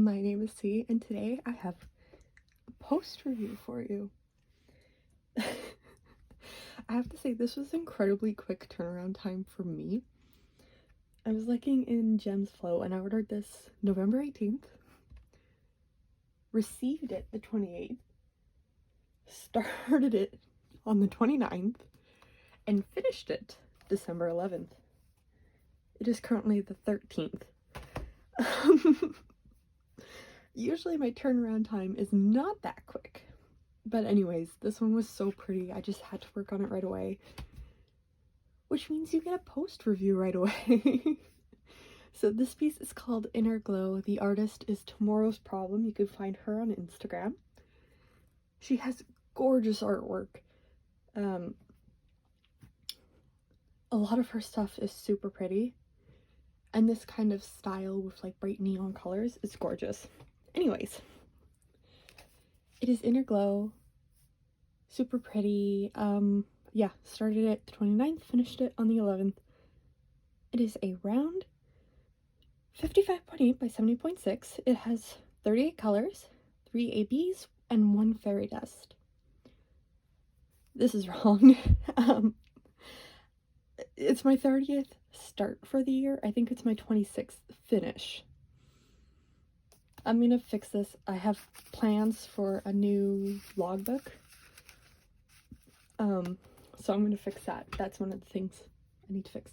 my name is C, and today I have a post review for you. I have to say, this was incredibly quick turnaround time for me. I was looking in Gems Flow and I ordered this November 18th, received it the 28th, started it on the 29th, and finished it December 11th. It is currently the 13th. Usually my turnaround time is not that quick. But anyways, this one was so pretty, I just had to work on it right away. Which means you get a post review right away. So this piece is called Inner Glow. The artist is Tomorrow's Problem. You can find her on Instagram. She has gorgeous artwork. A lot of her stuff is super pretty. And this kind of style with like bright neon colors is gorgeous. Anyways, it is Inner Glow. Super pretty. Yeah, started it the 29th, finished it on the 11th. It is a round 55.8 by 70.6. It has 38 colors, 3 ABs, and 1 fairy dust. This is wrong. It's my 30th start for the year. I think it's my 26th finish. I'm gonna fix this. I have plans for a new logbook. So I'm gonna fix that. That's one of the things I need to fix.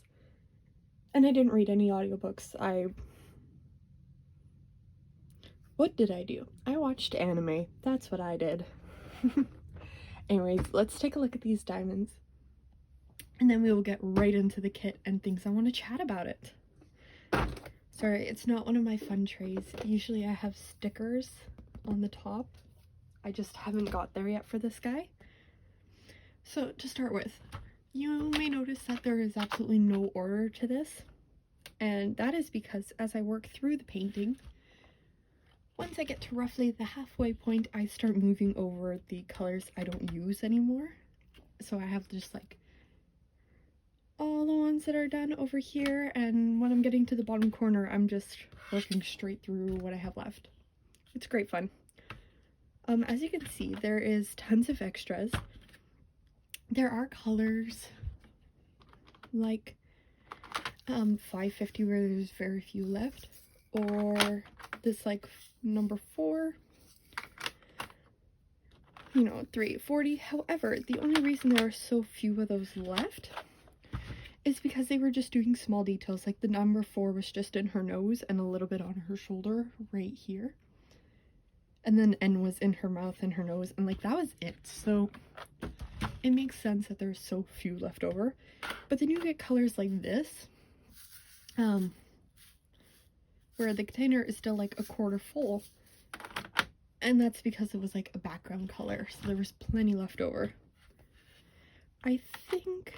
And I didn't read any audiobooks. What did I do? I watched anime. That's what I did. Anyways, let's take a look at these diamonds. And then we will get right into the kit and things I want to chat about it. Sorry, it's not one of my fun trays. Usually I have stickers on the top. I just haven't got there yet for this guy. So to start with, you may notice that there is absolutely no order to this. And that is because as I work through the painting, once I get to roughly the halfway point, I start moving over the colors I don't use anymore. So I have just like all the ones that are done over here, and when I'm getting to the bottom corner, I'm just working straight through what I have left. It's great fun. As you can see, there is tons of extras. There are colors like 550 where there's very few left, or this like number 4, you know, 340. However, the only reason there are so few of those left is because they were just doing small details. Like the number 4 was just in her nose and a little bit on her shoulder right here, and then N was in her mouth and her nose, and like that was it. So it makes sense that there's so few left over. But then you get colors like this, where the container is still like a quarter full, and that's because it was like a background color, so there was plenty left over. I think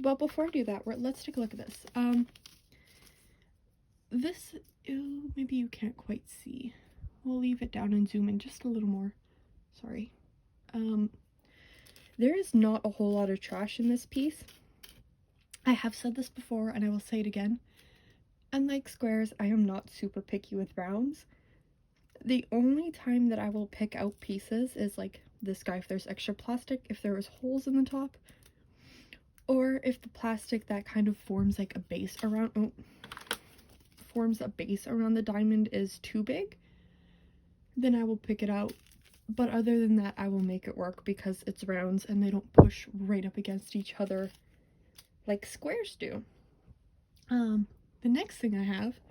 well, before I do that, let's take a look at this. This, maybe you can't quite see. We'll leave it down and zoom in just a little more. Sorry. There is not a whole lot of trash in this piece. I have said this before and I will say it again. Unlike squares, I am not super picky with rounds. The only time that I will pick out pieces is like this guy if there's extra plastic, if there was holes in the top, or if the plastic that kind of forms like a base around the diamond is too big, then I will pick it out. But other than that, I will make it work because it's rounds and they don't push right up against each other like squares do. The next thing I have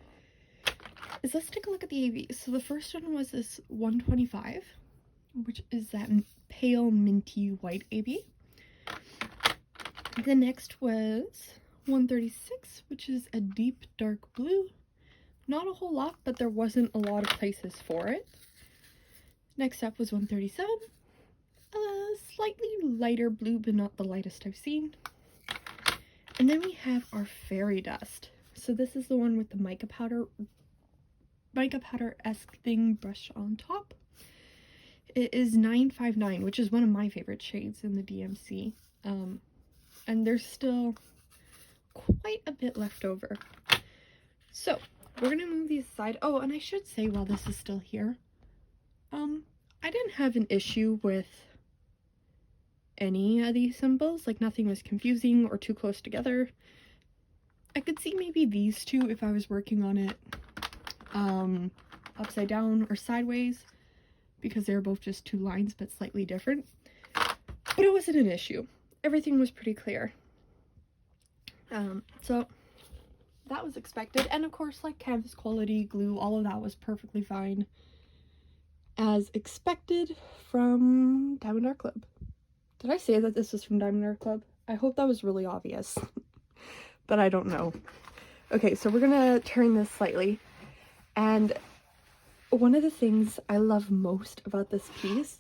is, let's take a look at the AB. So the first one was this 125, which is that pale minty white AB. The next was 136, which is a deep dark blue. Not a whole lot, but there wasn't a lot of places for it. Next up was 137, a slightly lighter blue, but not the lightest I've seen. And then we have our fairy dust. So this is the one with the mica powder-esque thing brushed on top. It is 959, which is one of my favorite shades in the DMC. And there's still quite a bit left over. So we're gonna move these aside. Oh, and I should say while this is still here, I didn't have an issue with any of these symbols. Like, nothing was confusing or too close together. I could see maybe these two if I was working on it upside down or sideways, because they're both just two lines but slightly different. But it wasn't an issue. Everything was pretty clear. So that was expected. And of course, like, canvas quality, glue, all of that was perfectly fine, as expected from DiamondArtClub. Did I say that this was from DiamondArtClub? I hope that was really obvious. But I don't know. Okay, so we're gonna turn this slightly. And one of the things I love most about this piece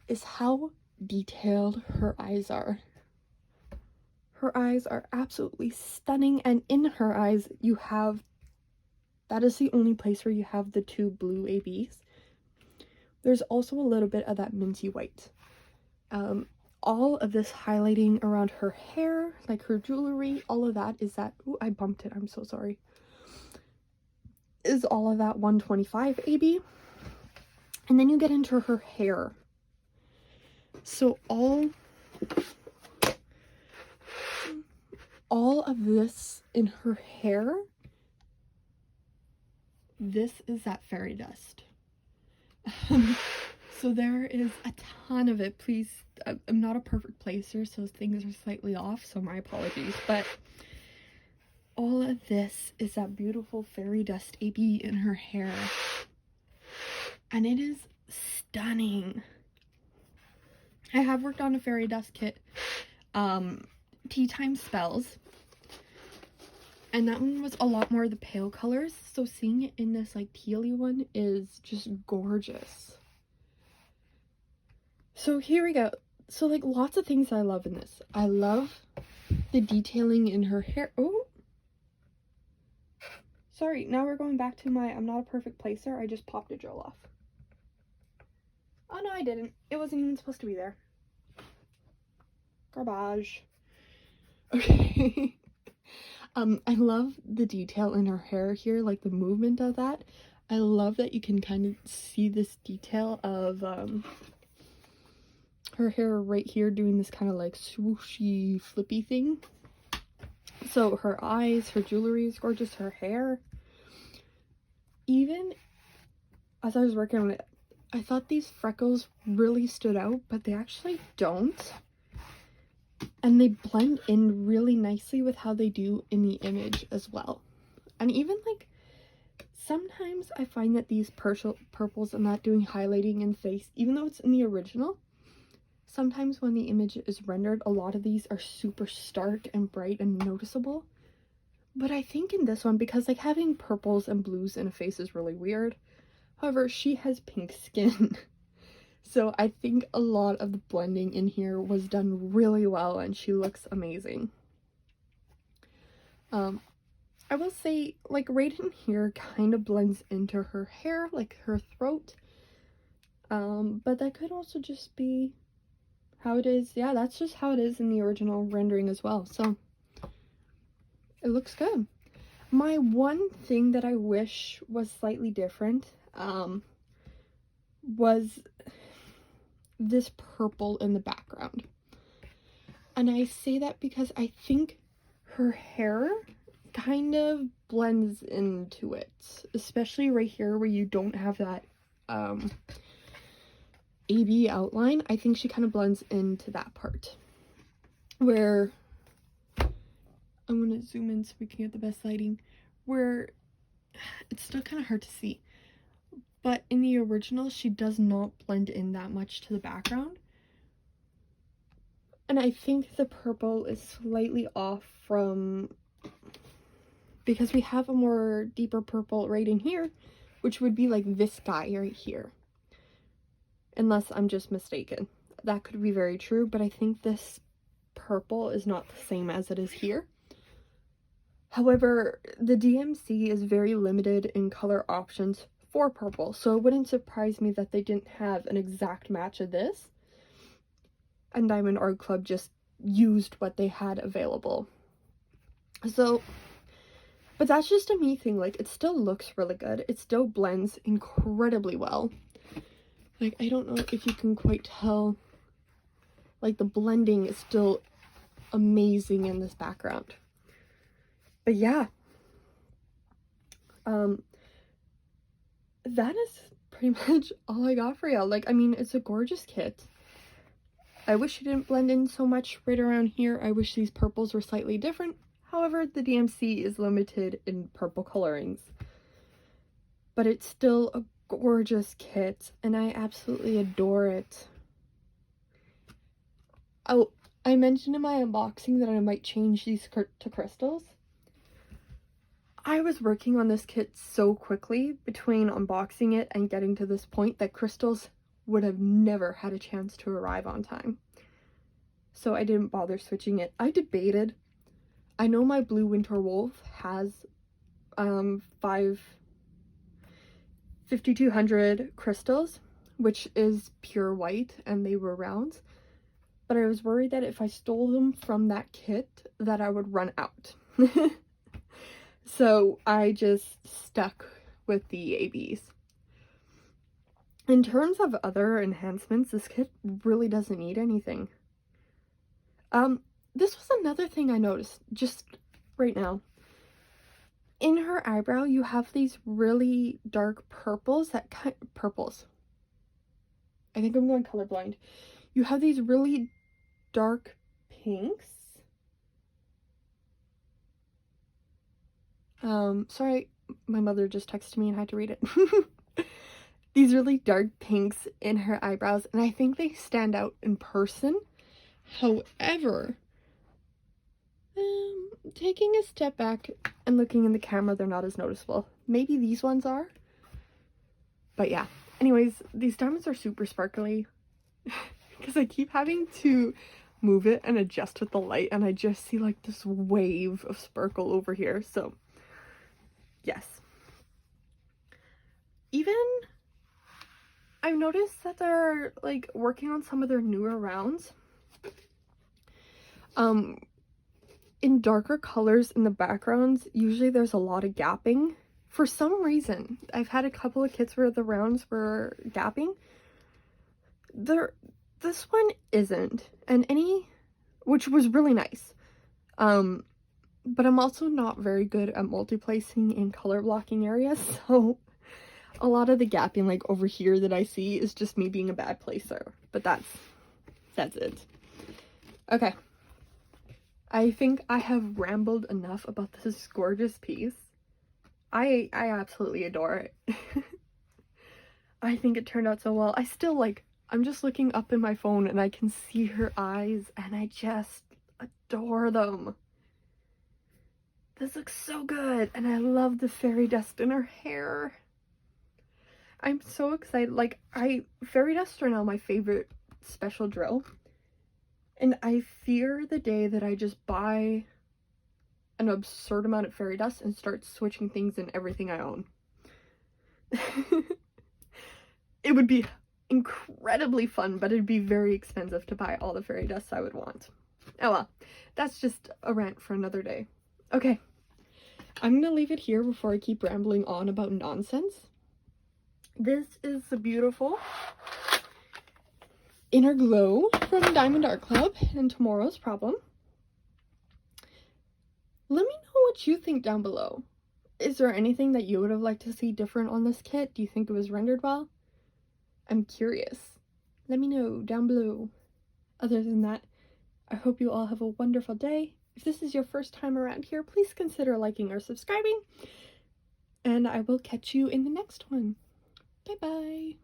is how detailed her eyes are. Her eyes are absolutely stunning, and in her eyes you have, that is the only place where you have the two blue ABs. There's also a little bit of that minty white. All of this highlighting around her hair, like her jewelry, all of that is that, ooh, I bumped it, I'm so sorry, is all of that 125 AB. And then you get into her hair. So all of this in her hair, this is that fairy dust. So there is a ton of it. Please, I'm not a perfect placer, so things are slightly off, so my apologies. But all of this is that beautiful fairy dust AB in her hair. And it is stunning. I have worked on a fairy dust kit, Tea Time Spells, and that one was a lot more of the pale colors, so seeing it in this like tealy one is just gorgeous. So here we go. So, like, lots of things I love in this. I love the detailing in her hair. Oh, sorry, now we're going back to my I'm not a perfect placer. I just popped a drill off. Oh no, I didn't. It wasn't even supposed to be there. Garbage. Okay. I love the detail in her hair here, like the movement of that. I love that you can kind of see this detail of her hair right here doing this kind of like swooshy flippy thing. So her eyes, her jewelry is gorgeous, her hair. Even as I was working on it, I thought these freckles really stood out, but they actually don't. And they blend in really nicely with how they do in the image as well. And even like, sometimes I find that these purples and that doing highlighting in face, even though it's in the original, sometimes when the image is rendered, a lot of these are super stark and bright and noticeable. But I think in this one, because like having purples and blues in a face is really weird. However, she has pink skin. So I think a lot of the blending in here was done really well, and she looks amazing. I will say, like, right in here kind of blends into her hair, like her throat. But that could also just be how it is. Yeah, that's just how it is in the original rendering as well. So it looks good. My one thing that I wish was slightly different was this purple in the background. And I say that because I think her hair kind of blends into it, especially right here where you don't have that AB outline. I think she kind of blends into that part where I'm gonna zoom in so we can get the best lighting, where it's still kind of hard to see, but in the original she does not blend in that much to the background. And I think the purple is slightly off from, because we have a more deeper purple right in here, which would be like this guy right here, unless I'm just mistaken. That could be very true, but I think this purple is not the same as it is here. However, the DMC is very limited in color options for purple, so it wouldn't surprise me that they didn't have an exact match of this, and DiamondArtClub just used what they had available. So But that's just a me thing. Like, it still looks really good. It still blends incredibly well. Like, I don't know if you can quite tell. Like, the blending is still amazing in this background. But yeah. That is pretty much all I got for y'all. Like, I mean, it's a gorgeous kit. I wish it didn't blend in so much right around here. I wish these purples were slightly different. However, the DMC is limited in purple colorings. But it's still a gorgeous kit, and I absolutely adore it. Oh, I mentioned in my unboxing that I might change these to crystals. I was working on this kit so quickly between unboxing it and getting to this point that crystals would have never had a chance to arrive on time. So I didn't bother switching it. I debated. I know my blue winter wolf has 5200 crystals, which is pure white, and they were rounds. But I was worried that if I stole them from that kit that I would run out. So I just stuck with the ABs. In terms of other enhancements, this kit really doesn't need anything. This was another thing I noticed just right now. In her eyebrow, you have these really dark purples purples. I think I'm going colorblind. You have these really dark pinks. Sorry, my mother just texted me and I had to read it. These really dark pinks in her eyebrows, and I think they stand out in person. However, taking a step back and looking in the camera, they're not as noticeable. Maybe these ones are. But yeah. Anyways, these diamonds are super sparkly. Because I keep having to move it and adjust with the light, and I just see like this wave of sparkle over here. So, yes. Even I've noticed that they're like working on some of their newer rounds. In darker colors in the backgrounds, usually there's a lot of gapping. For some reason, I've had a couple of kits where the rounds were gapping. This one isn't, and which was really nice. But I'm also not very good at multi-placing in color blocking areas, so a lot of the gapping like over here that I see is just me being a bad placer. But that's it. Okay. I think I have rambled enough about this gorgeous piece. I absolutely adore it. I think it turned out so well. I still I'm just looking up in my phone and I can see her eyes and I just adore them. This looks so good, and I love the fairy dust in her hair. I'm so excited. Fairy dust are now my favorite special drill. And I fear the day that I just buy an absurd amount of fairy dust and start switching things in everything I own. It would be incredibly fun, but it'd be very expensive to buy all the fairy dust I would want. Oh well, that's just a rant for another day. Okay, I'm gonna leave it here before I keep rambling on about nonsense. This is the beautiful Inner Glow from DiamondArtClub and Tomorrow's Problem. Let me know what you think down below. Is there anything that you would have liked to see different on this kit? Do you think it was rendered well? I'm curious. Let me know down below. Other than that, I hope you all have a wonderful day. If this is your first time around here, please consider liking or subscribing. And I will catch you in the next one. Bye-bye.